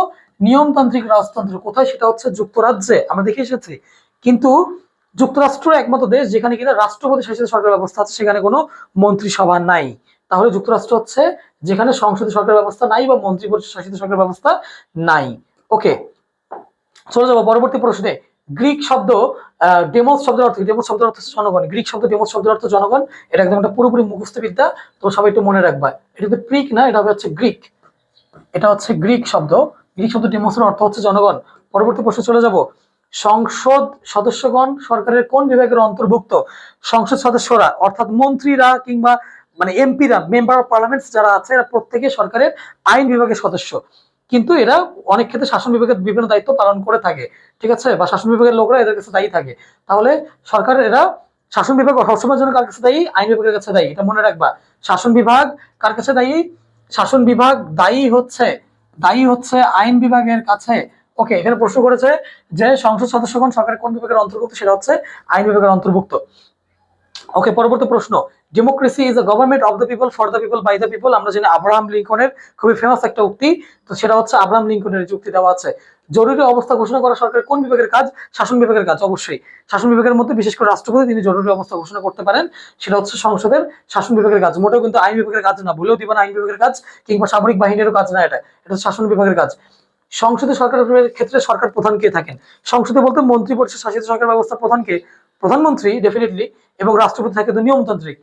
নিয়মতান্ত্রিক রাজতন্ত্র। কোথায়? সেটা হচ্ছে যুক্তরাজ্যে, আমরা দেখে এসেছি। কিন্তু যুক্তরাষ্ট্র একমাত্র দেশ যেখানে কিনা রাষ্ট্রপতি শাসিত সরকার ব্যবস্থা আছে, সেখানে কোনো মন্ত্রিসভা নাই। তাহলে যুক্তরাষ্ট্র হচ্ছে যেখানে সংসদীয় সরকার ব্যবস্থা নাই বা মন্ত্রী পরিষদ শাসিত সরকার ব্যবস্থা নাই। ওকে, চলে যাবো পরবর্তী প্রশ্নে। গ্রিক শব্দ ডেমোস শব্দের অর্থ, ডেমোস শব্দের অর্থ হচ্ছে জনগণ। গ্রিক শব্দ ডেমোস শব্দের অর্থ জনগণ। এটা একদম একটা পুরোপুরি মুখস্থ বিদ্যা, তো সবাই একটু মনে রাখবা। এটা কিন্তু প্রিক না, এটা হচ্ছে গ্রিক। এটা হচ্ছে গ্রিক শব্দ। গ্রিক শব্দ ডেমোসের অর্থ হচ্ছে জনগণ। পরবর্তী প্রশ্নে চলে যাব। সংসদ সদস্যগণ সরকারের কোন বিভাগের অন্তর্ভুক্ত? সংসদ সদস্যরা অর্থাৎ মন্ত্রীরা কিংবা মানে এমপিরা, মেম্বার অফ পার্লামেন্টস যারা আছে, এরা প্রত্যেকে সরকারের আইন বিভাগের সদস্য। কিন্তু এরা অনেক ক্ষেত্রে শাসন বিভাগের বিভিন্ন দায়িত্ব পালন করে থাকে, ঠিক আছে? বা শাসন বিভাগের লোকরা এদের কাছে দায়ী থাকে। তাহলে সরকারের এরা শাসন বিভাগ সবসময়ের জন্য কার কাছে দায়ী? আইন বিভাগের কাছে দায়ী, এটা মনে রাখবা। শাসন বিভাগ কার কাছে দায়ী? শাসন বিভাগ দায়ী হচ্ছে আইন বিভাগের কাছে। ওকে, এখানে প্রশ্ন করেছে যে সংসদ সদস্যগণ সরকারের কোন বিভাগের অন্তর্ভুক্ত, সেটা হচ্ছে আইন বিভাগের অন্তর্ভুক্ত। ওকে, পরবর্তী প্রশ্ন। Democracy is a government of the people, for the people, by the people. আমরা জানি আব্রাহাম লিঙ্কনের খুবই ফেমাস একটা উক্তি, তো সেটা হচ্ছে আব্রাহাম লিঙ্কনের যুক্তি দেওয়া আছে। জরুরি অবস্থা ঘোষণা করা সরকারের কোন বিভাগের কাজ? শাসন বিভাগের কাজ। অবশ্যই শাসন বিভাগের মধ্যে বিশেষ করে রাষ্ট্রপতি, তিনি জরুরি অবস্থা ঘোষণা করতে পারেন, সেটা হচ্ছে সংসদের শাসন বিভাগের কাজ। মোটেও কিন্তু আইন বিভাগের কাজ না, ভুলেও দিবা না আইন বিভাগের কাজ কিংবা সামরিক বাহিনীরও কাজ না, এটা এটা শাসন বিভাগের কাজ। সংসদে সরকারের ক্ষেত্রে সরকার প্রধান কে থাকেন? সংসদে বলতে মন্ত্রী পরিষদ শাসিত সরকার ব্যবস্থা প্রধানকে, প্রধানমন্ত্রী ডেফিনেটলি, এবং রাষ্ট্রপতি থাকে তো নিয়মতান্ত্রিক।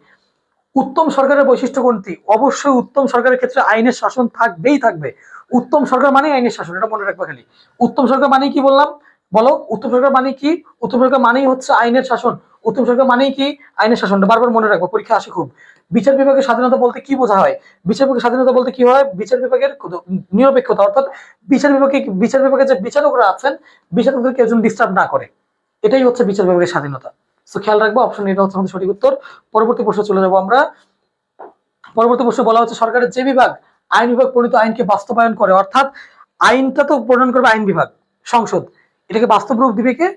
উত্তম সরকারের বৈশিষ্ট্য কোনটি? অবশ্যই উত্তম সরকারের ক্ষেত্রে আইনের শাসন থাকবেই থাকবে। উত্তম সরকার মানে আইনের শাসন, এটা মনে রাখবা খালি। উত্তম সরকার মানে কি বললাম? বলো, উত্তম সরকার মানে কি? উত্তম সরকার মানেই হচ্ছে আইনের শাসন। উত্তম সরকার মানেই কি? আইনের শাসনটা বারবার মনে রাখবো, পরীক্ষা আসে খুব। বিচার বিভাগের স্বাধীনতা বলতে কি বোঝা হয়? বিচার বিভাগের স্বাধীনতা বলতে কি হয়? বিচার বিভাগের নিরপেক্ষতা, অর্থাৎ বিচার বিভাগে যে বিচারকরা আছেন, বিচারকদেরকে একজন ডিস্টার্ব না করে, এটাই হচ্ছে বিচার বিভাগের স্বাধীনতা। সো খেয়াল রাখবো, অপশন এটা হচ্ছে আমাদের সঠিক উত্তর। পরবর্তী প্রশ্নে চলে যাবো আমরা। পরবর্তী প্রশ্নে বলা হচ্ছে সরকারের যে বিভাগ আইন বিভাগ প্রণীত আইনকে বাস্তবায়ন করে, অর্থাৎ আইনটা তো প্রণয়ন করবে আইন বিভাগ, সংসদ, এটাকে বাস্তব রূপ দিবে কে?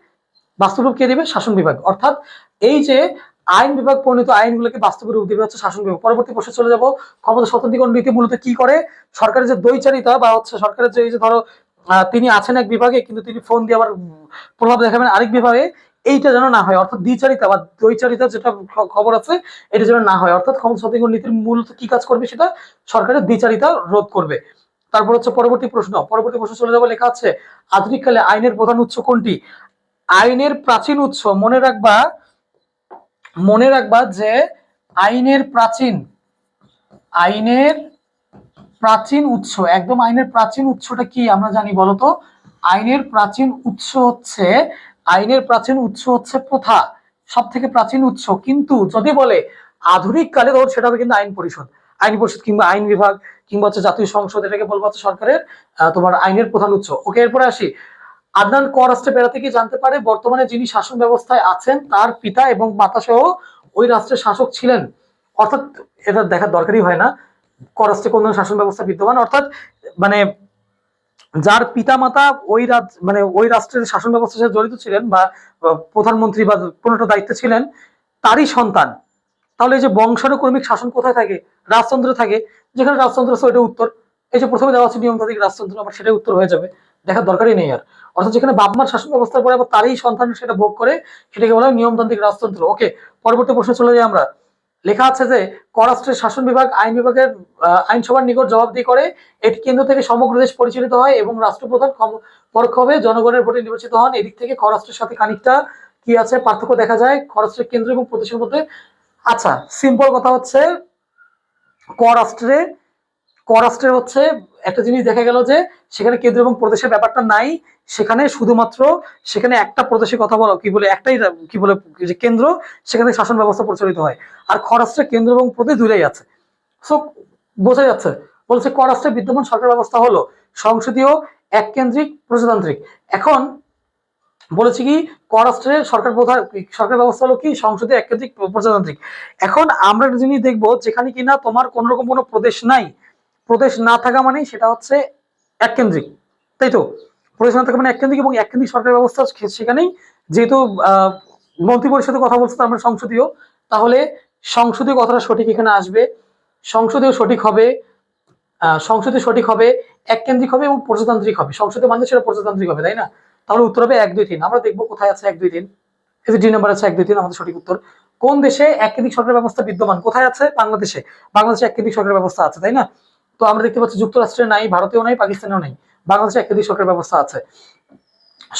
বাস্তব রূপ কে দিবে? শাসন বিভাগ। অর্থাৎ এই যে আইন বিভাগ প্রণীত আইনগুলোকে বাস্তব রূপ দিবে হচ্ছে শাসন বিভাগ। পরবর্তী প্রশ্নে চলে যাব। ক্ষমতা স্বতন্ত্রীকরণ নীতি মূলত কি করে? সরকারের যে দ্বৈচারিতা বা হচ্ছে সরকারের যে এই যে ধরো তিনি আছেন এক বিভাগে কিন্তু তিনি ফোন দিয়ে আবার প্রভাব দেখাবেন আরেক বিভাগে, এইটা যেন না হয়। অর্থাৎ দ্বিচারিতা বা দ্বৈচারিতা যেটা খবর আছে, এটা যেন না হয়। অর্থাৎ ক্ষমতা স্বতন্ত্র নীতির মূলত কি কাজ করবে? সেটা সরকারের দ্বিচারিতা রোধ করবে। তারপর হচ্ছে পরবর্তী প্রশ্ন চলে যাবো। লেখা আছে আধুনিক কালে আইনের প্রধান উৎস কোনটি? আইনের প্রাচীন উৎস মনে রাখবা যে আইনের প্রাচীন উৎস, একদম আইনের প্রাচীন উৎসটা কি আমরা জানি বলতো? আইনের প্রাচীন উৎস হচ্ছে প্রথা, সব থেকে প্রাচীন উৎস। কিন্তু যদি বলে আধুনিক কালে, তখন সেটা হবে কিন্তু আইন পরিষদ কিংবা আইন বিভাগ কিংবা হচ্ছে জাতীয় সংসদ, এটাকে বলবো হচ্ছে সরকারের তোমার আইনের প্রধান উৎস। ওকে, এরপরে আসি। আদনান ক রাষ্ট্রে বেড়াতে গিয়ে জানতে পারে বর্তমানে যিনি শাসন ব্যবস্থায় আছেন তার পিতা এবং মাতা সহ ওই রাষ্ট্রের শাসক ছিলেন। অর্থাৎ এটা দেখার দরকারই হয় না করাষ্ট্রে কোন ধরনের শাসন ব্যবস্থা বিদ্যমান, অর্থাৎ মানে যার মানে ওই রাষ্ট্রের শাসন ব্যবস্থার সাথে জড়িত ছিলেন বা প্রধানমন্ত্রী বা কোনো একটা দায়িত্বে ছিলেন তারই সন্তান। তাহলে এই যে বংশানুক্রমিক শাসন কোথায় থাকে? রাজতন্ত্রে থাকে। যেখানে রাজতন্ত্র আছে ওইটা উত্তর। এই যে প্রথমে দেওয়া আছে নিয়মতান্ত্রিক রাজতন্ত্র, আমার সেটাই উত্তর হয়ে যাবে, দেখার দরকারই নেই আর। অর্থাৎ যেখানে বাপমার শাসন ব্যবস্থার পরে আবার তারই সন্তান সেটা ভোগ করে, সেটাকে বলা হয় নিয়মতান্ত্রিক রাজতন্ত্র। ওকে, পরবর্তী প্রশ্নে চলে যাই আমরা। লেখা আছে যে পররাষ্ট্রের শাসন বিভাগ আইন বিভাগের আইনসভার নিকট জবাবদিহি করে। এটি কেন্দ্র থেকে সমগ্র দেশ পরিচালিত হয় এবং রাষ্ট্রপ্রধান পরোক্ষভাবে জনগণের ভোটে নির্বাচিত হন। এদিক থেকে খরাষ্ট্রের সাথে খানিকটা কি আছে পার্থক্য দেখা যায় খরাষ্ট্রের কেন্দ্র এবং প্রদেশের মধ্যে। আচ্ছা, সিম্পল কথা হচ্ছে করাষ্ট্রে হচ্ছে একটা জিনিস দেখা গেল যে সেখানে কেন্দ্র এবং প্রদেশের ব্যাপারটা নাই। সেখানে শুধুমাত্র সেখানে একটা প্রদেশের কথা বলো কি বলে একটাই কি বলে যে কেন্দ্র, সেখানে শাসন ব্যবস্থা পরিচালিত হয়। আর খরাষ্ট্রে কেন্দ্র এবং প্রদেশ দুইটাই আছে। সো বোঝা যাচ্ছে, বলছে খরাষ্ট্রে বিদ্যমান সরকার ব্যবস্থা হলো সংসদীয়, এককেন্দ্রিক, প্রজাতান্ত্রিক। এখন বলেছি কি পররাষ্ট্রের সরকার ব্যবস্থা হলো কি সংসদীয়, এককেন্দ্রিক, প্রজাতান্ত্রিক। এখন আমরা একটা জিনিস দেখবো যেখানে কিনা তোমার কোন রকম কোনো প্রদেশ নাই, প্রদেশ না থাকা মানে সেটা হচ্ছে এককেন্দ্রিক, তাই তো? প্রদেশ না থাকা মানে এককেন্দ্রিক, এবং এককেন্দ্রিক সরকার ব্যবস্থা সেখানেই যেহেতু মন্ত্রী পরিষদের কথা বলছে তার মানে সংসদীয়, তাহলে সংসদীয় কথাটা সঠিক এখানে আসবে। সংসদীয় সঠিক হবে, সংসদীয় সঠিক হবে, এককেন্দ্রিক হবে এবং প্রজাতান্ত্রিক হবে। সংসদীয় মানে সেটা প্রজাতান্ত্রিক হবে, তাই না? তাহলে উত্তর হবে 1, 2, 3। আমরা দেখবো কোথায় আছে 1, 2, 3। এই যে ডি নাম্বার আছে 1, 2, 3 আমাদের সঠিক উত্তর। কোন দেশে এককেন্দ্রিক সরকার ব্যবস্থা বিদ্যমান? কোথায় আছে? বাংলাদেশে। বাংলাদেশে এককেন্দ্রিক সরকার ব্যবস্থা আছে, তাই না? তো আমরা দেখতে পাচ্ছি যুক্তরাষ্ট্রে নাই, ভারতেও নাই, পাকিস্তানেও নাই, বাংলাদেশে এককেন্দ্রিক সরকার ব্যবস্থা আছে।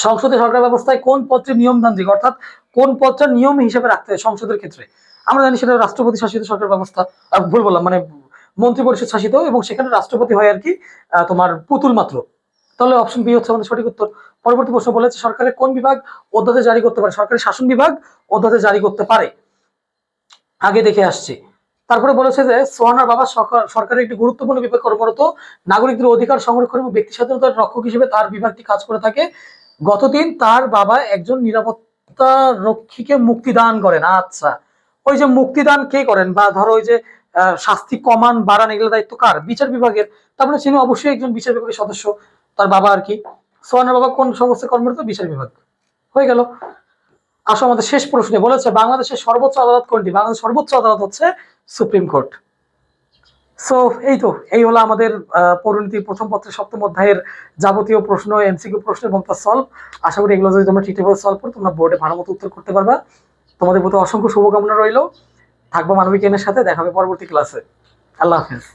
সংসদীয় সরকার ব্যবস্থায় কোন পত্রে নিয়মতান্ত্রিক, অর্থাৎ কোন পত্র নিয়ম হিসেবে রাখতে হয় সংসদের ক্ষেত্রে? আমরা জানি সেটা রাষ্ট্রপতি শাসিত সরকার ব্যবস্থা। ভুল বললাম, মানে মন্ত্রী পরিষদ শাসিত, এবং সেখানে রাষ্ট্রপতি হয় আর কি তোমার পুতুল মাত্র। তাহলে অপশন বি হচ্ছে আমাদের সঠিক উত্তর। পরবর্তী প্রশ্ন বলেছে সরকারের কোন বিভাগ অধ্যাদেশ জারি করতে পারে? সরকারের শাসন বিভাগ অধ্যাদেশ জারি করতে পারে, আগে দেখে আসছি। তারপরে বলেছে যে সোহানার বাবা সরকারের একটি গুরুত্বপূর্ণ বিভাগ কর্মরত, নাগরিকদের অধিকার সংরক্ষণ এবং ব্যক্তি স্বাধীনতার রক্ষক হিসেবে তার বিভাগটি কাজ করে থাকে। গতদিন তার বাবা একজন নিরাপত্তা রক্ষীকে মুক্তিদান করেন। আচ্ছা, ওই যে মুক্তিদান কে করেন, বা ধরো ওই যে শাস্তি কমান বাড়ান, এগুলো দায়িত্ব কার? বিচার বিভাগের। তারপরে তিনি অবশ্যই একজন বিচার বিভাগের সদস্য, তার বাবা আর কি। সোহানার বাবা কোন সংস্থায় কর্মরত? বিচার বিভাগ। হয়ে গেল। আসো আমাদের শেষ প্রশ্নে বলেছে বাংলাদেশের সর্বোচ্চ আদালত কোনটি? বাংলাদেশের সর্বোচ্চ আদালত হচ্ছে সুপ্রিম কোর্ট। সো এই হলো আমাদের পরিণতি প্রথম পত্রের 7ম অধ্যায়ের যাবতীয় প্রশ্ন, এমসিকিউ প্রশ্ন এবং তার সলভ। আশা করি এগুলো যদি তোমরা ঠিকঠাকভাবে সলভ করো তোমরা বোর্ডে ভালো মতো উত্তর করতে পারবা। তোমাদের প্রতি অসংখ্য শুভকামনা রইল। থাকবো মানবিক জ্ঞানের সাথে, দেখা হবে পরবর্তী ক্লাসে। আল্লাহ হাফেজ।